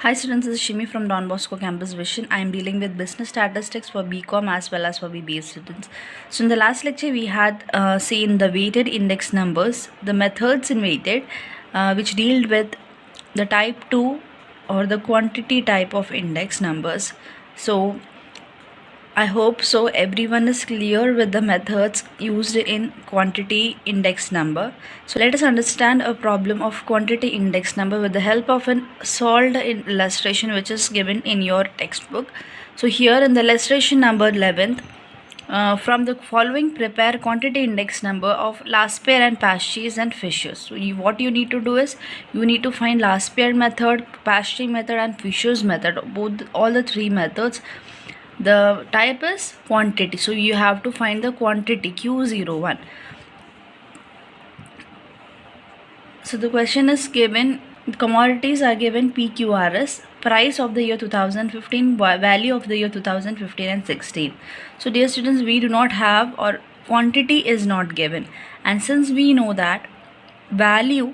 Hi students, this is Shimi from Don Bosco Campus Vision. I am dealing with business statistics for BCom as well as for BBA students. So in the last lecture we had seen the weighted index numbers, the methods in weighted which deal with the type 2 or the quantity type of index numbers. So I hope so everyone is clear with the methods used in quantity index number. So let us understand a problem of quantity index number with the help of an solved illustration which is given in your textbook. So here in the illustration number 11th, from the following prepare quantity index number of last pair and Pasch's and Fisher's. So what you need to do is you need to find last pair method, Pasch's method and Fisher's method, all the three methods. The type is quantity, so you have to find the quantity Q01. So the question is given, commodities are given PQRS, price of the year 2015, value of the year 2015 and 16. So dear students, we do not have, or quantity is not given, and since we know that value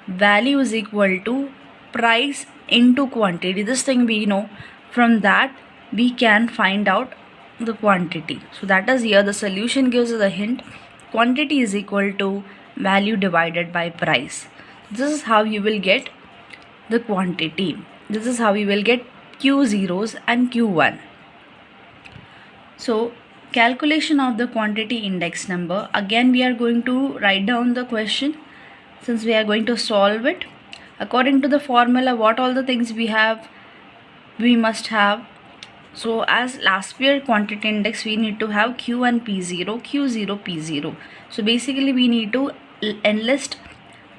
is equal to price into quantity, this thing we know, from that we can find out the quantity. So that is here the solution gives us a hint. Quantity is equal to value divided by price. This is how you will get the quantity. This is how you will get Q0s and Q1. So calculation of the quantity index number. Again we are going to write down the question since we are going to solve it. According to the formula, what all the things we must have. So as last year quantity index, we need to have Q and P0, Q0, P0. So basically we need to enlist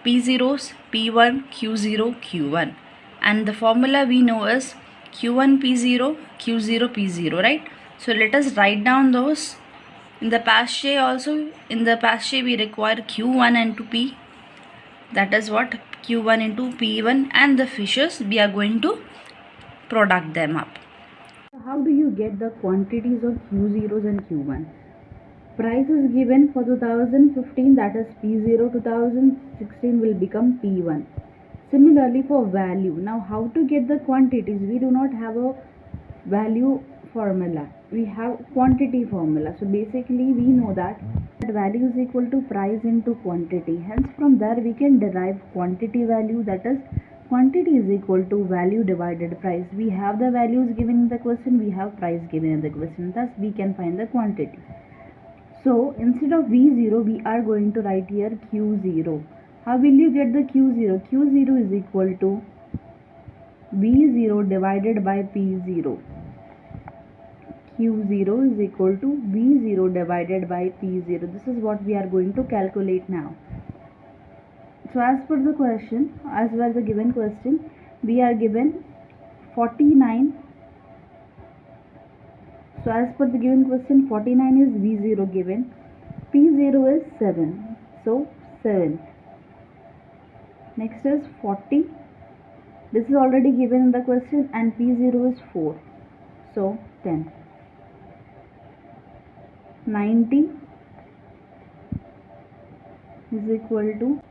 P0s, P1, Q0, Q1. And the formula we know is Q1, P0, Q0, P0, right? So let us write down those. In the Pasch's also, in the Pasch's we require Q1 into P. That is what? Q1 into P1, and the Fisher's we are going to product them up. How do you get the quantities of Q0s and Q1? Price is given for 2015, that is P0, 2016 will become P1. Similarly for value, now how to get the quantities? We do not have a value formula, we have quantity formula. So basically we know that value is equal to price into quantity, hence from there we can derive quantity value, that is quantity is equal to value divided price. We have the values given in the question, we have price given in the question, thus we can find the quantity. So instead of V0 we are going to write here Q0. How will you get the Q0? Q0 is equal to V0 divided by P0. Q0 is equal to V0 divided by P0. This is what we are going to calculate now. So as per the question, as well the given question, we are given 49. So as per the given question, 49 is V0 given, P0 is 7, so 7. Next is 40, this is already given in the question, and P0 is 4, so 10. 90 is equal to,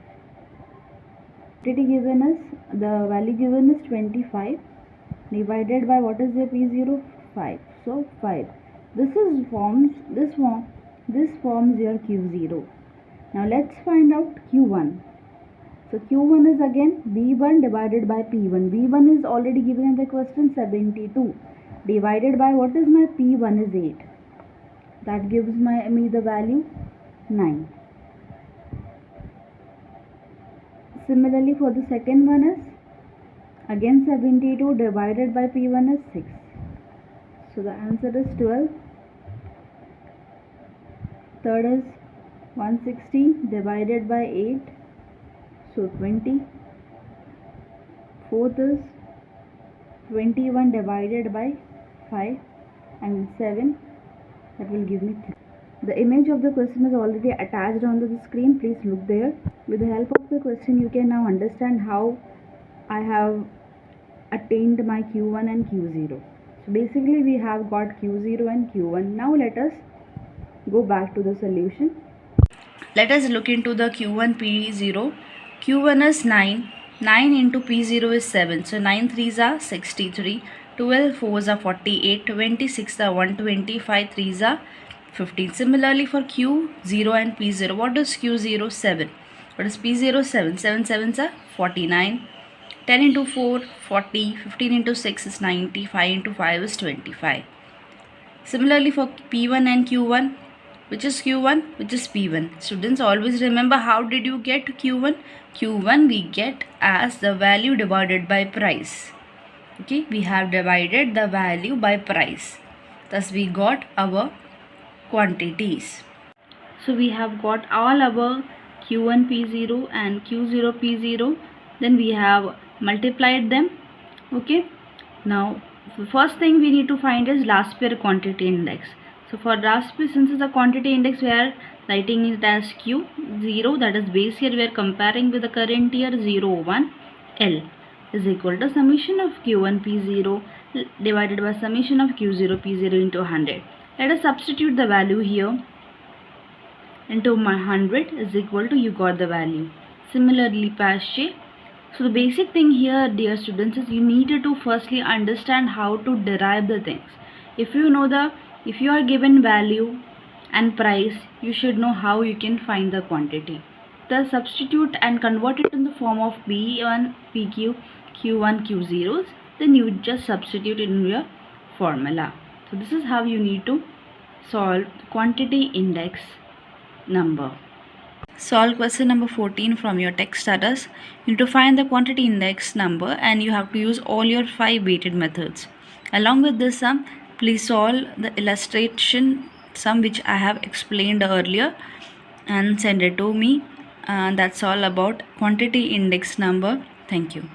given is, the value given is 25 divided by what is the P0? 5, so 5. This forms your Q0. Now let's find out Q1. So Q1 is again V1 divided by P1. V1 is already given in the question, 72, divided by what is my P1 is 8. That gives me the value 9. Similarly for the second one is again 72 divided by P1 is 6. So the answer is 12. Third is 160 divided by 8, so 20. Fourth is 21 divided by 5 and 7, that will give me 3. The image of the question is already attached onto the screen, please look there. With the help of the question you can now understand how I have attained my Q1 and Q0. So basically we have got Q0 and Q1. Now let us go back to the solution. Let us look into the Q1 P0. Q1 is 9, 9 into P0 is 7. So 9 3s are 63. 12 4s are 48. 26 are 120. 5 3s are 15. Similarly for Q0 and P0. What is Q0? 7. What is P0? 7. 7 7s are 49. 10 into 4 40. 15 into 6 is 90. 5 into 5 is 25. Similarly for P1 and Q1, which is Q1, which is P1. Students, always remember, how did you get Q1? Q1 we get as the value divided by price. Okay, we have divided the value by price. Thus we got our quantities. So we have got all our Q1 P0 and Q0 P0. Then we have multiplied them. Okay. Now the first thing we need to find is last pair quantity index. So for last pair, since it's a quantity index, we are writing it as Q0, that is base year we are comparing with the current year, 0 1 L is equal to summation of Q1 P0 divided by summation of Q0 P0 into 100. Let us substitute the value here into 100 is equal to, you got the value. Similarly Pache. So the basic thing here, dear students, is you needed to firstly understand how to derive the things. If you are given value and price, you should know how you can find the quantity. Thus substitute and convert it in the form of P1 PQ Q1 Q0s, then you just substitute it in your formula. So this is how you need to solve quantity index number. Solve question number 14 from your text status. You need to find the quantity index number and you have to use all your 5 weighted methods. Along with this sum, please solve the illustration sum which I have explained earlier and send it to me. That's all about quantity index number. Thank you.